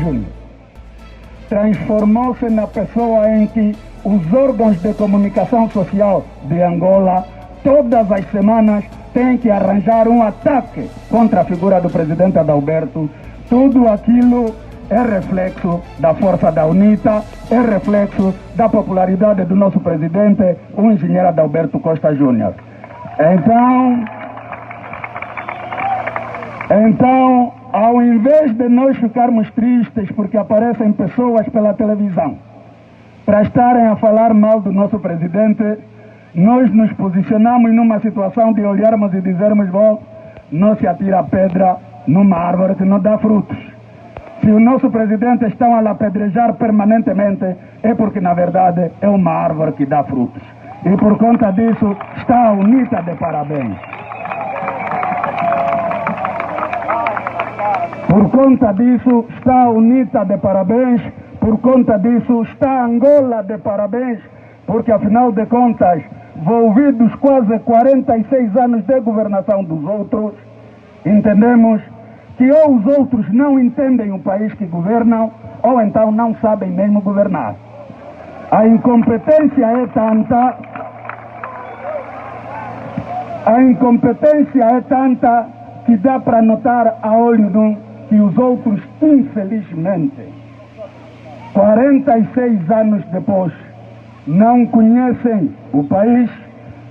Júnior transformou-se na pessoa em que os órgãos de comunicação social de Angola, todas as semanas, têm que arranjar um ataque contra a figura do presidente Adalberto. Tudo aquilo é reflexo da força da UNITA, é reflexo da popularidade do nosso presidente, o engenheiro Adalberto Costa Júnior. Então, ao invés de nós ficarmos tristes porque aparecem pessoas pela televisão para estarem a falar mal do nosso presidente, nós nos posicionamos numa situação de olharmos e dizermos: bom, não se atira pedra numa árvore que não dá frutos. Se o nosso presidente está a lapedrejar permanentemente, é porque na verdade é uma árvore que dá frutos. E por conta disso está a UNITA de parabéns. Por conta disso está a UNITA de parabéns, por conta disso está Angola de parabéns, porque afinal de contas, envolvidos quase 46 anos de governação dos outros, entendemos que ou os outros não entendem o país que governam, ou então não sabem mesmo governar. A incompetência é tanta que dá para notar a olho nu que os outros, infelizmente, 46 anos depois, não conhecem o país,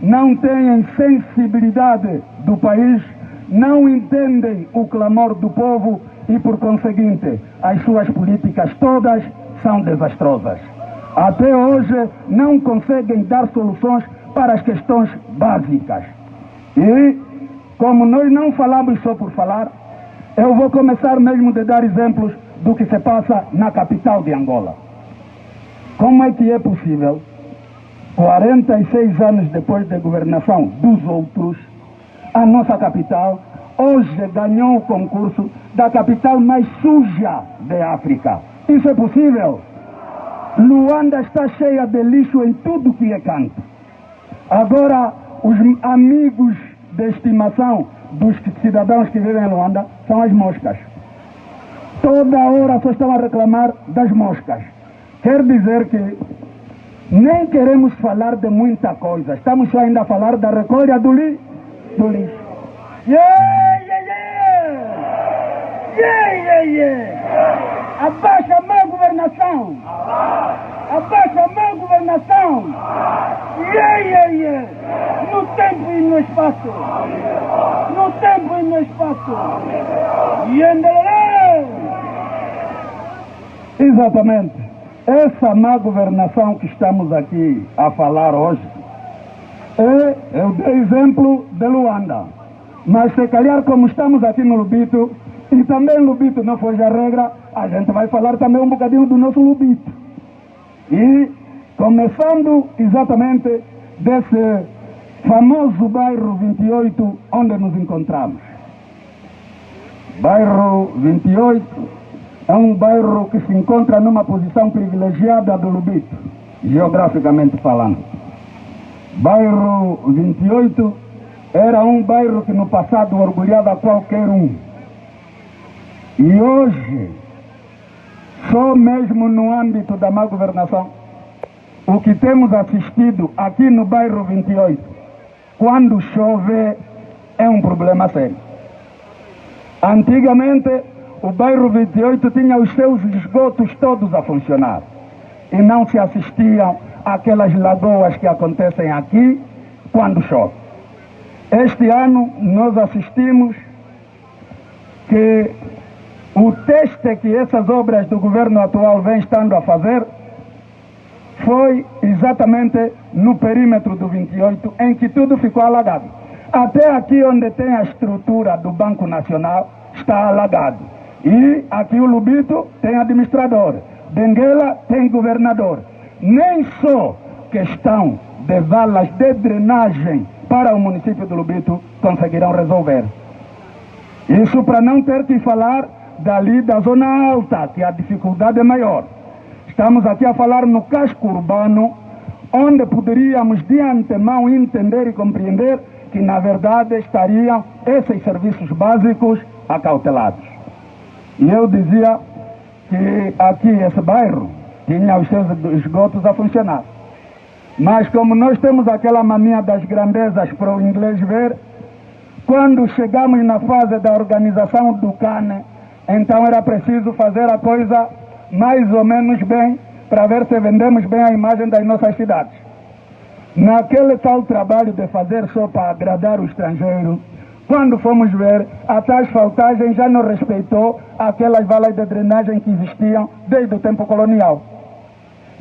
não têm sensibilidade do país, não entendem o clamor do povo e, por conseguinte, as suas políticas todas são desastrosas. Até hoje não conseguem dar soluções para as questões básicas. E, como nós não falamos só por falar, eu vou começar mesmo de dar exemplos do que se passa na capital de Angola. Como é que é possível, 46 anos depois da governação dos outros, a nossa capital hoje ganhou o concurso da capital mais suja da África? Isso é possível? Luanda está cheia de lixo em tudo que é canto. Agora, os amigos de estimação dos cidadãos que vivem em Luanda são as moscas. Toda hora só estão a reclamar das moscas. Quer dizer que nem queremos falar de muita coisa. Estamos só ainda a falar da recolha do lixo. Yeah, yeah, yeah! Yeah, yeah, yeah! Abaixa a minha governação! Abaixa a minha governação! Yeah, yeah, yeah! No tempo e no espaço! No tempo e no espaço! Yendelele! Exatamente. Essa má governação que estamos aqui a falar hoje, eu dei exemplo de Luanda. Mas se calhar, como estamos aqui no Lubito, e também Lubito não foge a regra, a gente vai falar também um bocadinho do nosso Lubito. E começando exatamente desse famoso bairro 28, onde nos encontramos. Bairro 28 é um bairro que se encontra numa posição privilegiada do Lubito, geograficamente falando. Bairro 28 era um bairro que no passado orgulhava qualquer um. E hoje, só mesmo no âmbito da má governação, o que temos assistido aqui no bairro 28, quando chove, é um problema sério. Antigamente, o bairro 28 tinha os seus esgotos todos a funcionar. E não se assistiam àquelas lagoas que acontecem aqui quando chove. Este ano nós assistimos que o teste que essas obras do governo atual vem estando a fazer foi exatamente no perímetro do 28, em que tudo ficou alagado. Até aqui onde tem a estrutura do Banco Nacional está alagado. E aqui o Lubito tem administrador, Benguela tem governador. Nem só questão de valas de drenagem para o município do Lubito conseguirão resolver. Isso para não ter que falar dali da zona alta, que a dificuldade é maior. Estamos aqui a falar no casco urbano, onde poderíamos de antemão entender e compreender que na verdade estariam esses serviços básicos acautelados. E eu dizia, que aqui esse bairro tinha os seus esgotos a funcionar. Mas como nós temos aquela mania das grandezas para o inglês ver, quando chegamos na fase da organização do CANE, então era preciso fazer a coisa mais ou menos bem para ver se vendemos bem a imagem das nossas cidades. Naquele tal trabalho de fazer só para agradar o estrangeiro, quando fomos ver, a tal asfaltagem já não respeitou aquelas valas de drenagem que existiam desde o tempo colonial.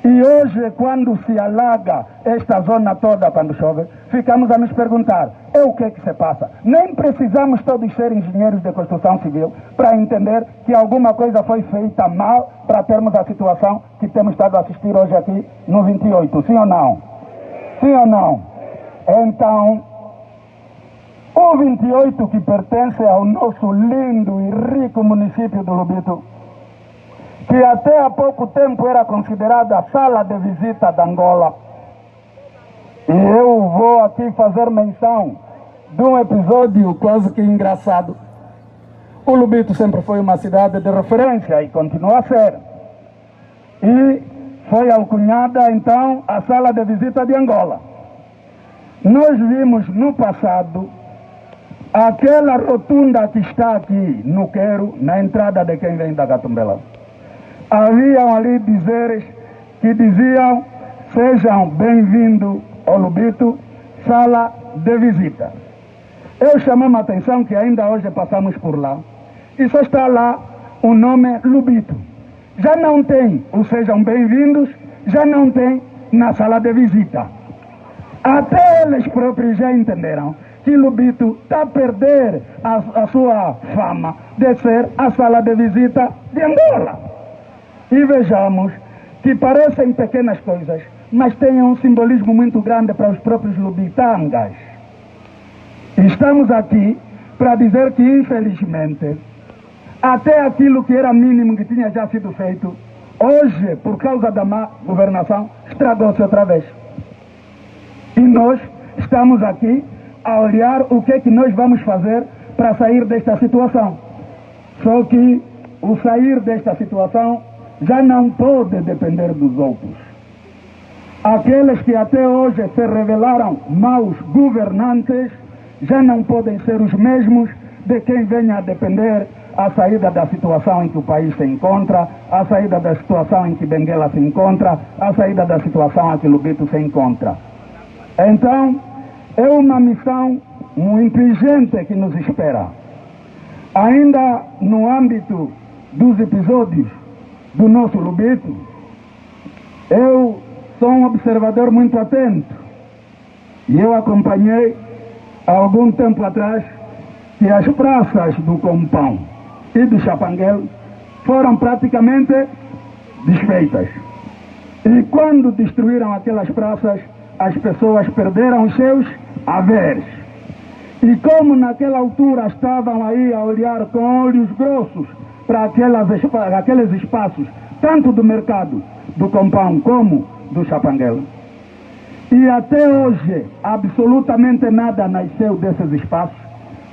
E hoje, quando se alaga esta zona toda, quando chove, ficamos a nos perguntar, o que se passa? Nem precisamos todos ser engenheiros de construção civil para entender que alguma coisa foi feita mal para termos a situação que temos estado a assistir hoje aqui no 28, sim ou não? Sim ou não? Então, o 28, que pertence ao nosso lindo e rico município do Lubito, que até há pouco tempo era considerada a sala de visita da Angola. E eu vou aqui fazer menção de um episódio quase que engraçado. O Lubito sempre foi uma cidade de referência e continua a ser. E foi alcunhada então a sala de visita de Angola. Nós vimos no passado aquela rotunda que está aqui no Quero, na entrada de quem vem da Catumbela. Haviam ali dizeres que diziam: sejam bem-vindos ao Lubito, sala de visita. Eu chamei a atenção que ainda hoje passamos por lá e só está lá o nome Lubito. Já não tem o sejam bem-vindos, já não tem na sala de visita. Até eles próprios já entenderam que Lubito está a perder a sua fama de ser a sala de visita de Angola. E vejamos que parecem pequenas coisas, mas têm um simbolismo muito grande para os próprios lubitangas. Estamos aqui para dizer que, infelizmente, até aquilo que era mínimo que tinha já sido feito, hoje, por causa da má governação, estragou-se outra vez. E nós estamos aqui a olhar o que é que nós vamos fazer para sair desta situação. Só que o sair desta situação já não pode depender dos outros. Aqueles que até hoje se revelaram maus governantes já não podem ser os mesmos de quem venha a depender a saída da situação em que o país se encontra, a saída da situação em que Benguela se encontra, a saída da situação em que Lubito se encontra. Então, é uma missão muito exigente que nos espera. Ainda no âmbito dos episódios do nosso Lubito, eu sou um observador muito atento e eu acompanhei há algum tempo atrás que as praças do Compão e do Chapanguel foram praticamente desfeitas. E quando destruíram aquelas praças, as pessoas perderam os seus haveres. E como naquela altura estavam aí a olhar com olhos grossos para aqueles espaços, tanto do mercado do Compão como do Chapanguel. E até hoje, absolutamente nada nasceu desses espaços.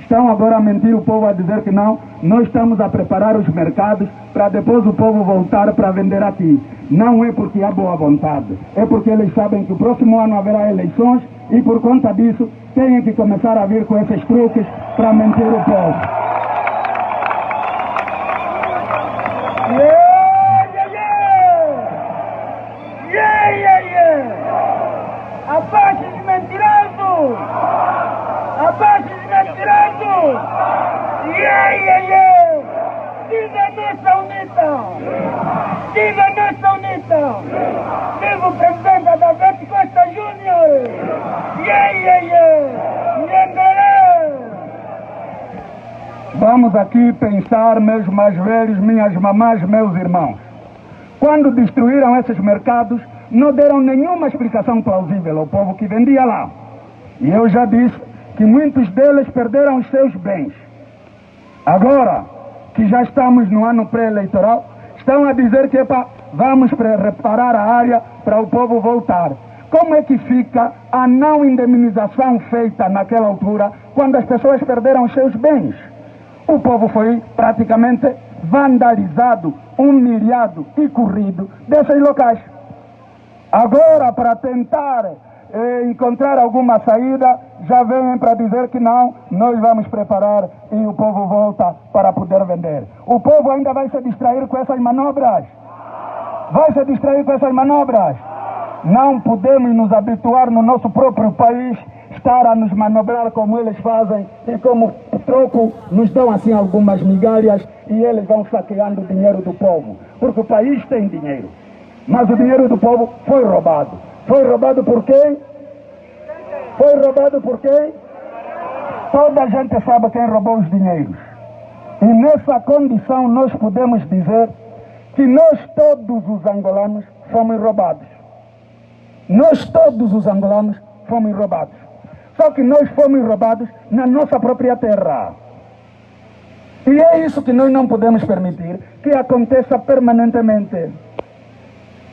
Estão agora a mentir o povo a dizer que não, nós estamos a preparar os mercados para depois o povo voltar para vender aqui. Não é porque há boa vontade, é porque eles sabem que o próximo ano haverá eleições e por conta disso têm que começar a vir com esses truques para mentir o povo. Abaixe de mentiroso! Abaixe de mentiroso! Viva nossa unita! Viva nossa unita! Viva o presidente Adalberto Costa Júnior! Vamos aqui pensar, meus mais velhos, minhas mamães, meus irmãos. Quando destruíram esses mercados, não deram nenhuma explicação plausível ao povo que vendia lá. E eu já disse que muitos deles perderam os seus bens. Agora, que já estamos no ano pré-eleitoral, estão a dizer que vamos reparar a área para o povo voltar. Como é que fica a não indemnização feita naquela altura, quando as pessoas perderam os seus bens? O povo foi praticamente vandalizado, humilhado e corrido desses locais. Agora, para tentar encontrar alguma saída, já vêm para dizer que não, nós vamos preparar e o povo volta para poder vender. O povo ainda vai se distrair com essas manobras? Vai se distrair com essas manobras? Não podemos nos habituar no nosso próprio país estar a nos manobrar como eles fazem e como troco nos dão assim algumas migalhas e eles vão saqueando o dinheiro do povo. Porque o país tem dinheiro, mas o dinheiro do povo foi roubado. Foi roubado por quem? Foi roubado por quem? Toda a gente sabe quem roubou os dinheiros. E nessa condição nós podemos dizer que nós todos os angolanos fomos roubados. Nós todos os angolanos fomos roubados. Só que nós fomos roubados na nossa própria terra. E é isso que nós não podemos permitir que aconteça permanentemente.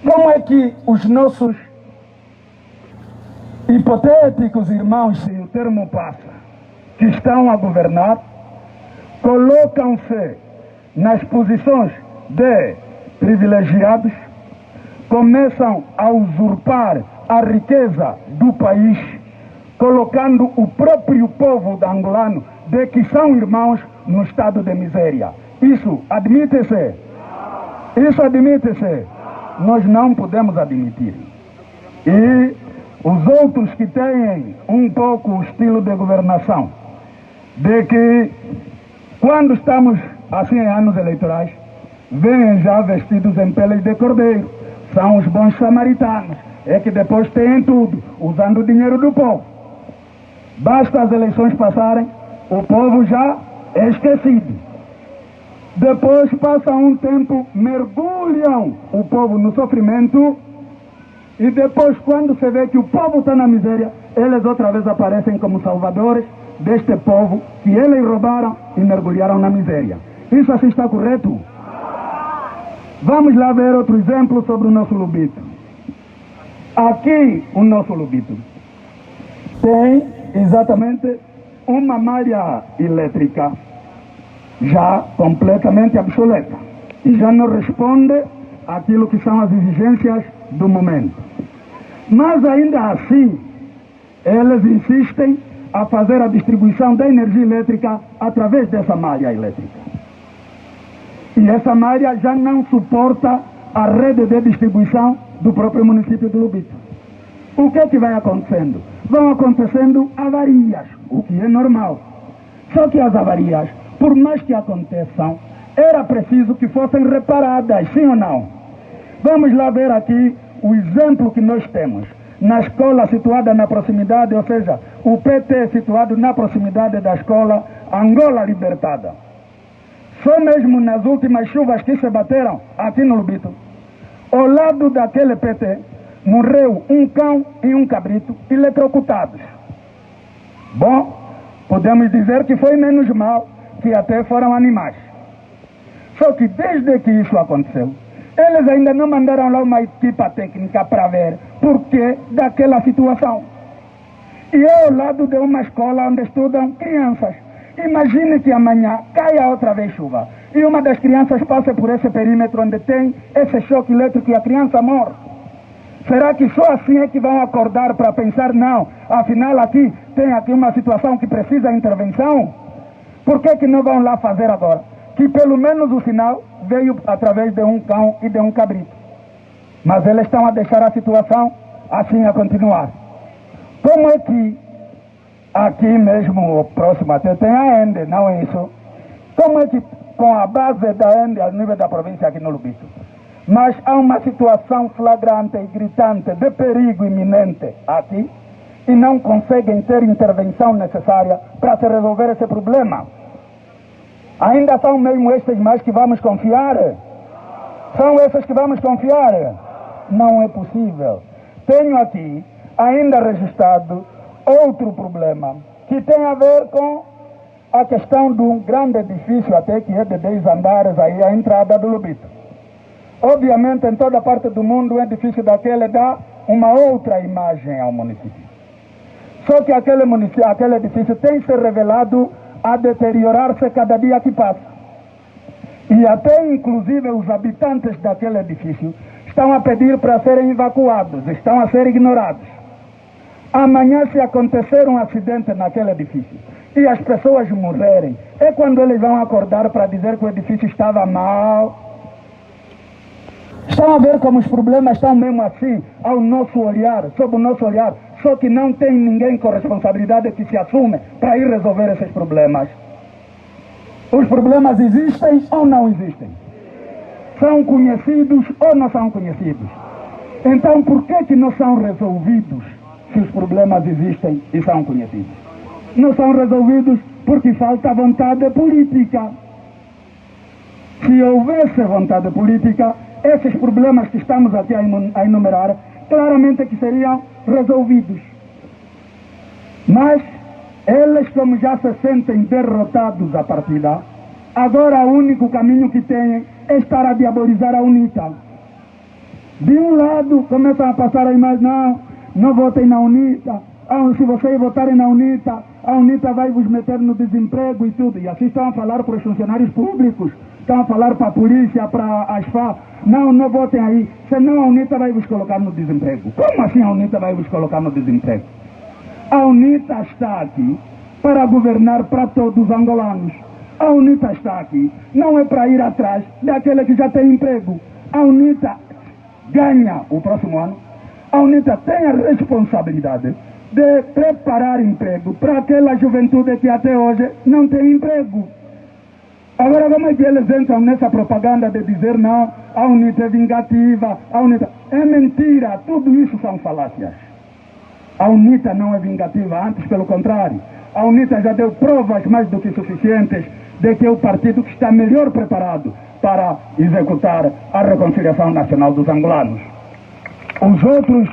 Como é que os nossos hipotéticos irmãos, se o termo passa, que estão a governar, colocam-se nas posições de privilegiados, começam a usurpar a riqueza do país, colocando o próprio povo angolano de que são irmãos no estado de miséria. Isso admite-se? Isso admite-se? Nós não podemos admitir. E os outros que têm um pouco o estilo de governação, de que quando estamos assim em anos eleitorais, vêm já vestidos em peles de cordeiro, são os bons samaritanos, é que depois têm tudo, usando o dinheiro do povo. Basta as eleições passarem, o povo já é esquecido. Depois passa um tempo, mergulham o povo no sofrimento e depois, quando se vê que o povo está na miséria, eles outra vez aparecem como salvadores deste povo que eles roubaram e mergulharam na miséria. Isso assim está correto? Vamos lá ver outro exemplo sobre o nosso Lubito. Aqui o nosso Lubito tem exatamente uma malha elétrica já completamente obsoleta e já não responde àquilo que são as exigências do momento. Mas ainda assim, eles insistem a fazer a distribuição da energia elétrica através dessa malha elétrica. E essa malha já não suporta a rede de distribuição do próprio município de Lubito. O que é que vai acontecendo? Vão acontecendo avarias, o que é normal. Só que as avarias, por mais que aconteçam, era preciso que fossem reparadas, sim ou não? Vamos lá ver aqui o exemplo que nós temos. Na escola situada na proximidade, ou seja, o PT situado na proximidade da escola Angola Libertada. Só mesmo nas últimas chuvas que se bateram aqui no Lubito, ao lado daquele PT, morreu um cão e um cabrito eletrocutados. Bom, podemos dizer que foi menos mal, que até foram animais. Só que desde que isso aconteceu, eles ainda não mandaram lá uma equipa técnica para ver porquê daquela situação. E é ao lado de uma escola onde estudam crianças. Imagine que amanhã caia outra vez chuva e uma das crianças passe por esse perímetro onde tem esse choque elétrico e a criança morre. Será que só assim é que vão acordar para pensar, não, afinal aqui tem aqui uma situação que precisa de intervenção? Por que não vão lá fazer agora? Que pelo menos o sinal veio através de um cão e de um cabrito. Mas eles estão a deixar a situação assim a continuar. Como é que aqui mesmo, o próximo até tem a ENDE, não é isso? Como é que com a base da ENDE a nível da província aqui no Lubito, mas há uma situação flagrante e gritante de perigo iminente aqui e não conseguem ter intervenção necessária para se resolver esse problema? Ainda são mesmo estes mais que vamos confiar? São esses que vamos confiar? Não é possível. Tenho aqui ainda registrado outro problema que tem a ver com a questão de um grande edifício até que é de 10 andares aí, a entrada do Lubito. Obviamente em toda parte do mundo o edifício daquele dá uma outra imagem ao município. Só que aquele edifício tem se revelado a deteriorar-se cada dia que passa. E até inclusive os habitantes daquele edifício estão a pedir para serem evacuados, estão a ser ignorados. Amanhã, se acontecer um acidente naquele edifício e as pessoas morrerem, é quando eles vão acordar para dizer que o edifício estava mal. Estão a ver como os problemas estão mesmo assim, ao nosso olhar, sob o nosso olhar, só que não tem ninguém com responsabilidade que se assume para ir resolver esses problemas. Os problemas existem ou não existem? São conhecidos ou não são conhecidos? Então, por que não são resolvidos se os problemas existem e são conhecidos? Não são resolvidos porque falta vontade política. Se houvesse vontade política, esses problemas que estamos aqui a enumerar, claramente que seriam resolvidos. Mas eles, como já se sentem derrotados à partida, agora o único caminho que têm é estar a diabolizar a UNITA. De um lado, começam a passar a imagem, não votem na UNITA, se vocês votarem na UNITA, a UNITA vai vos meter no desemprego e tudo. E assim estão a falar para os funcionários públicos, estão a falar para a polícia, para as FA. Não votem aí, senão a UNITA vai vos colocar no desemprego. Como assim a UNITA vai vos colocar no desemprego? A UNITA está aqui para governar para todos os angolanos. A UNITA está aqui, não é para ir atrás daquele que já tem emprego. A UNITA ganha o próximo ano. A UNITA tem a responsabilidade de preparar emprego para aquela juventude que até hoje não tem emprego. Agora, como é que eles entram nessa propaganda de dizer não, a UNITA é vingativa, a UNITA... É mentira, tudo isso são falácias. A UNITA não é vingativa, antes pelo contrário. A UNITA já deu provas mais do que suficientes de que é o partido que está melhor preparado para executar a reconciliação nacional dos angolanos. Os outros...